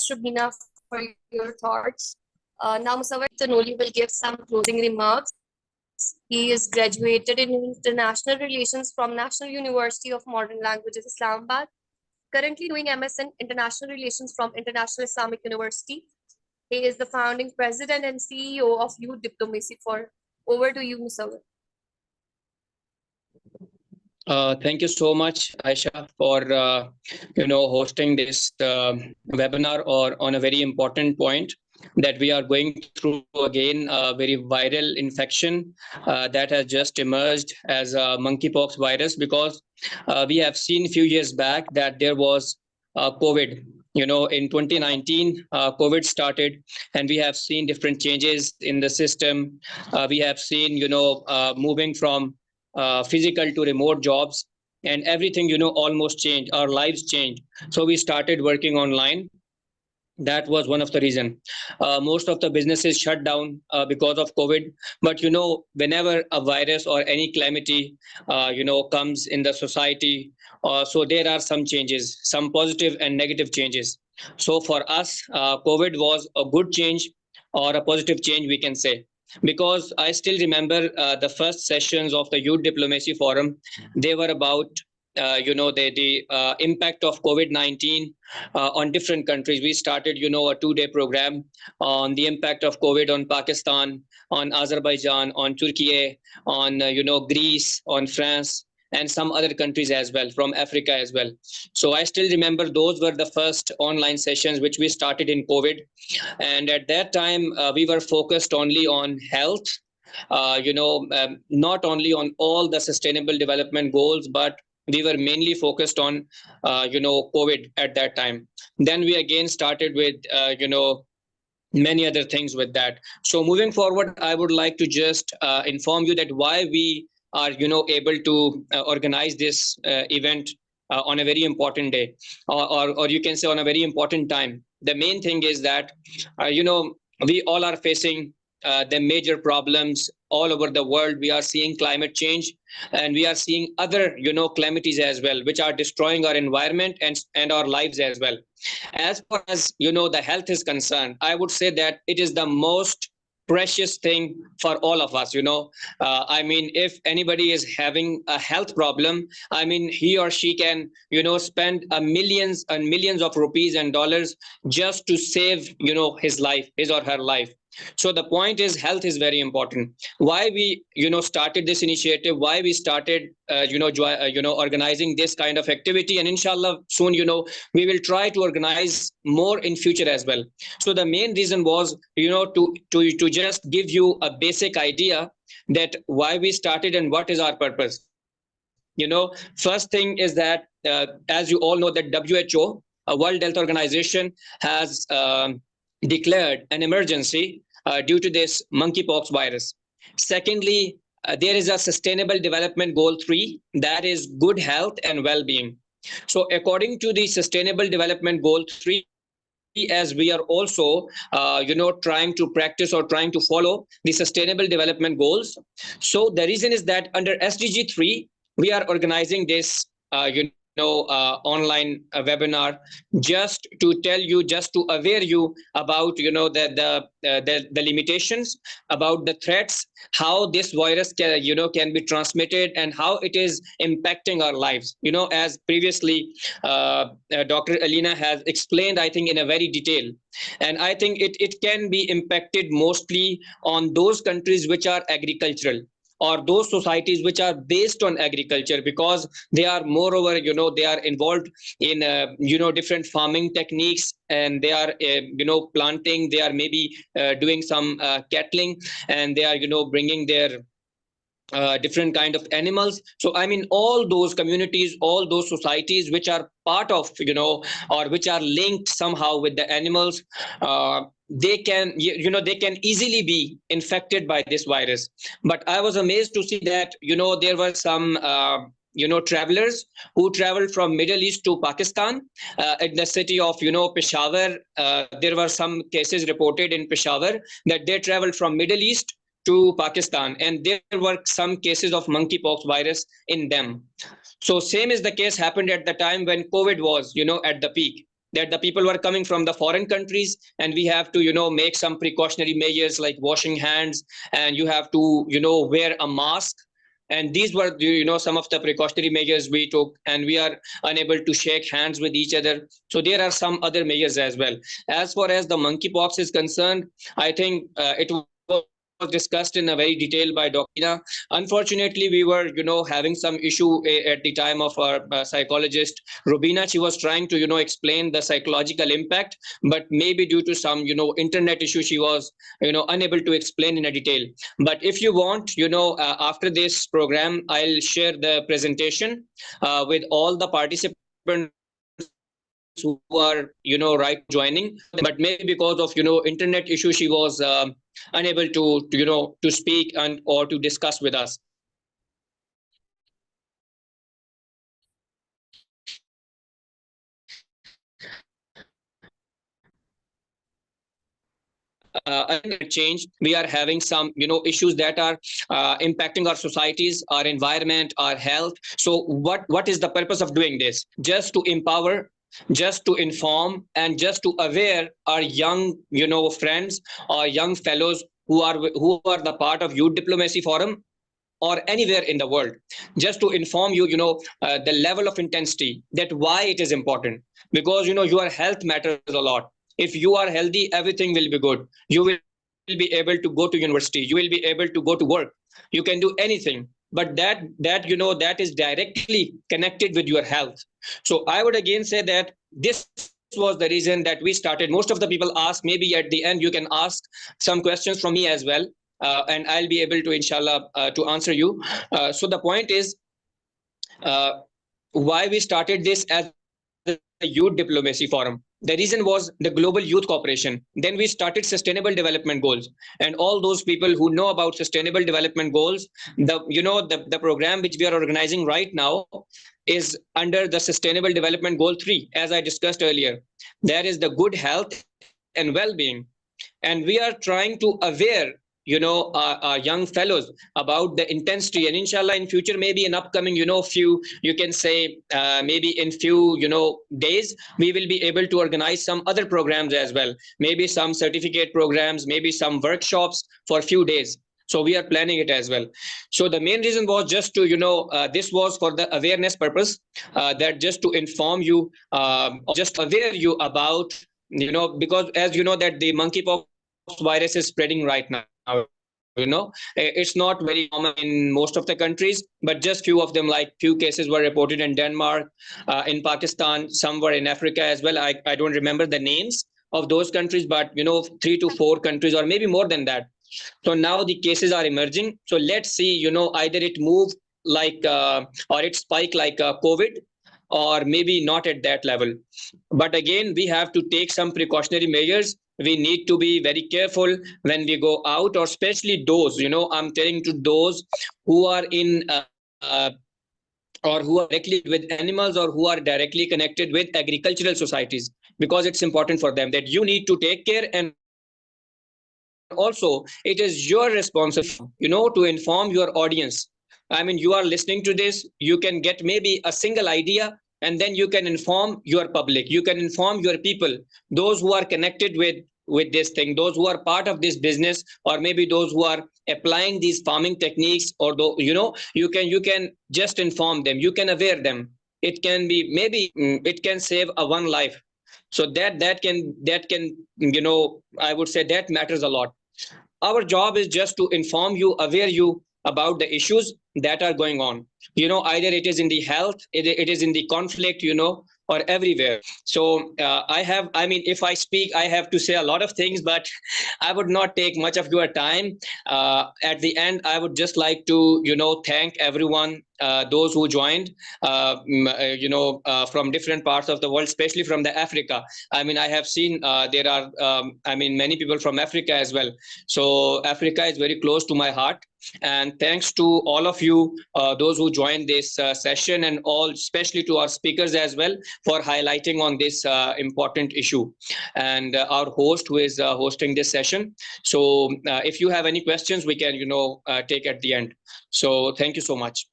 request Rubina for your thoughts. Now, Musawwar Tanoli will give some closing remarks. He is graduated in International Relations from National University of Modern Languages, Islamabad. Currently doing MS in International Relations from International Islamic University. He is the founding president and CEO of Youth Diplomacy Forum. Over to you, Musawwar. Thank you so much, Aisha, for hosting this webinar or on a very important point that we are going through again a very viral infection that has just emerged as a monkeypox virus, because we have seen a few years back that there was COVID. In 2019, COVID started, and we have seen different changes in the system. We have seen, moving from physical to remote jobs, and everything almost changed. Our lives changed, so we started working online. That was one of the reasons. Most of the businesses shut down because of COVID. But whenever a virus or any calamity comes in the society, so there are some changes, some positive and negative changes. So for us, COVID was a good change or a positive change, we can say. Because I still remember the first sessions of the Youth Diplomacy Forum. They were about the impact of COVID-19 on different countries. We started a 2-day program on the impact of COVID on Pakistan, on Azerbaijan, on Turkey, on Greece, on France, and some other countries as well, from Africa as well. So I still remember those were the first online sessions which we started in COVID. And at that time, we were focused only on health, not only on all the sustainable development goals, but we were mainly focused on, COVID at that time. Then we again started with, many other things with that. So moving forward, I would like to just inform you that why we are able to organize this event on a very important day, or you can say on a very important time. The main thing is that we all are facing the major problems all over the world. We are seeing climate change, and we are seeing other calamities as well, which are destroying our environment and our lives as well. As far as the health is concerned, I would say that it is the most precious thing for all of us. If anybody is having a health problem, he or she can spend millions and millions of rupees and dollars just to save his life, his or her life. So the point is, health is very important. Why we started this initiative, why we started organizing this kind of activity, and inshallah soon we will try to organize more in future as well. So the main reason was to just give you a basic idea that why we started and what is our purpose. First thing is that as you all know, that WHO, World Health Organization, has declared an emergency due to this monkeypox virus. Secondly, there is a Sustainable Development Goal 3, that is good health and well-being. So according to the Sustainable Development Goal 3, as we are also trying to practice or trying to follow the Sustainable Development Goals. So the reason is that under SDG 3, we are organizing this online webinar just to tell you, just to aware you about the limitations, about the threats, how this virus can be transmitted, and how it is impacting our lives. As previously Dr. Alina has explained, I think in a very detail, and I think it can be impacted mostly on those countries which are agricultural, or those societies which are based on agriculture, because they are moreover they are involved in different farming techniques, and they are planting, they are maybe doing some cattling, and they are bringing their different kind of animals. So all those communities, all those societies which are part of or which are linked somehow with the animals, they can they can easily be infected by this virus. But I was amazed to see that there were some travelers who traveled from Middle East to Pakistan, in the city of Peshawar. There were some cases reported in Peshawar that they traveled from Middle East to Pakistan, and there were some cases of monkeypox virus in them. So same is the case happened at the time when COVID was at the peak. that the people were coming from the foreign countries, and we have to make some precautionary measures like washing hands, and you have to wear a mask. And these were some of the precautionary measures we took, and we are unable to shake hands with each other. So there are some other measures as well. As far as the monkeypox is concerned, I think it was discussed in a very detail by Dr. Unfortunately, we were having some issue at the time of our psychologist Rubina. She was trying to explain the psychological impact, but maybe due to some internet issue, she was unable to explain in a detail. But if you want, after this program, I'll share the presentation with all the participants who are right joining, but maybe because of internet issue, she was unable to speak and or to discuss with us. I think it changed. We are having some issues that are impacting our societies, our environment, our health. So what is the purpose of doing this? Just to empower, just to inform, and just to aware our young friends or young fellows who are the part of Youth Diplomacy Forum or anywhere in the world, just to inform you the level of intensity, that why it is important, because your health matters a lot. If you are healthy, everything will be good. You will be able to go to university, you will be able to go to work, you can do anything, but that is directly connected with your health. So I would again say that this was the reason that we started. Most of the people ask, maybe at the end you can ask some questions from me as well, and I'll be able to, inshallah, to answer you. So the point is, why we started this as the Youth Diplomacy Forum. The reason was the Global Youth Cooperation. Then we started Sustainable Development Goals, and all those people who know about Sustainable Development Goals, the program which we are organizing right now is under the Sustainable Development Goal 3, as I discussed earlier. That is the good health and well-being, and we are trying to aware our young fellows about the intensity, and inshallah in future, maybe in upcoming few, you can say maybe in few days, we will be able to organize some other programs as well, maybe some certificate programs, maybe some workshops for few days. So we are planning it as well. So the main reason was just to this was for the awareness purpose, that just to inform you, just aware you about because as you know that the monkeypox virus is spreading right now. It's not very common in most of the countries, but just few of them, like few cases were reported in Denmark, in Pakistan, some were in Africa as well. I don't remember the names of those countries, but 3 to 4 countries or maybe more than that. So now the cases are emerging. So let's see, either it move like or it spike like COVID, or maybe not at that level. But again, we have to take some precautionary measures. We need to be very careful when we go out, or especially those, I'm telling to those who are in or who are directly with animals, or who are directly connected with agricultural societies, because it's important for them that you need to take care. And also it is your responsibility to inform your audience. I mean, you are listening to this, you can get maybe a single idea, and then you can inform your public, you can inform your people, those who are connected with this thing, those who are part of this business, or maybe those who are applying these farming techniques, or you can just inform them, you can aware them. It can be maybe it can save a one life. So that can I would say that matters a lot. Our job is just to inform you, aware you about the issues that are going on. Either it is in the health, it is in the conflict, or everywhere. So I mean, if I speak, I have to say a lot of things, but I would not take much of your time. At the end, I would just like to, thank everyone, those who joined, from different parts of the world, especially from the Africa. I mean, I have seen there are, many people from Africa as well. So Africa is very close to my heart. And thanks to all of you, those who joined this session, and all, especially to our speakers as well, for highlighting on this important issue, and our host who is hosting this session. So if you have any questions, we can take at the end. So thank you so much.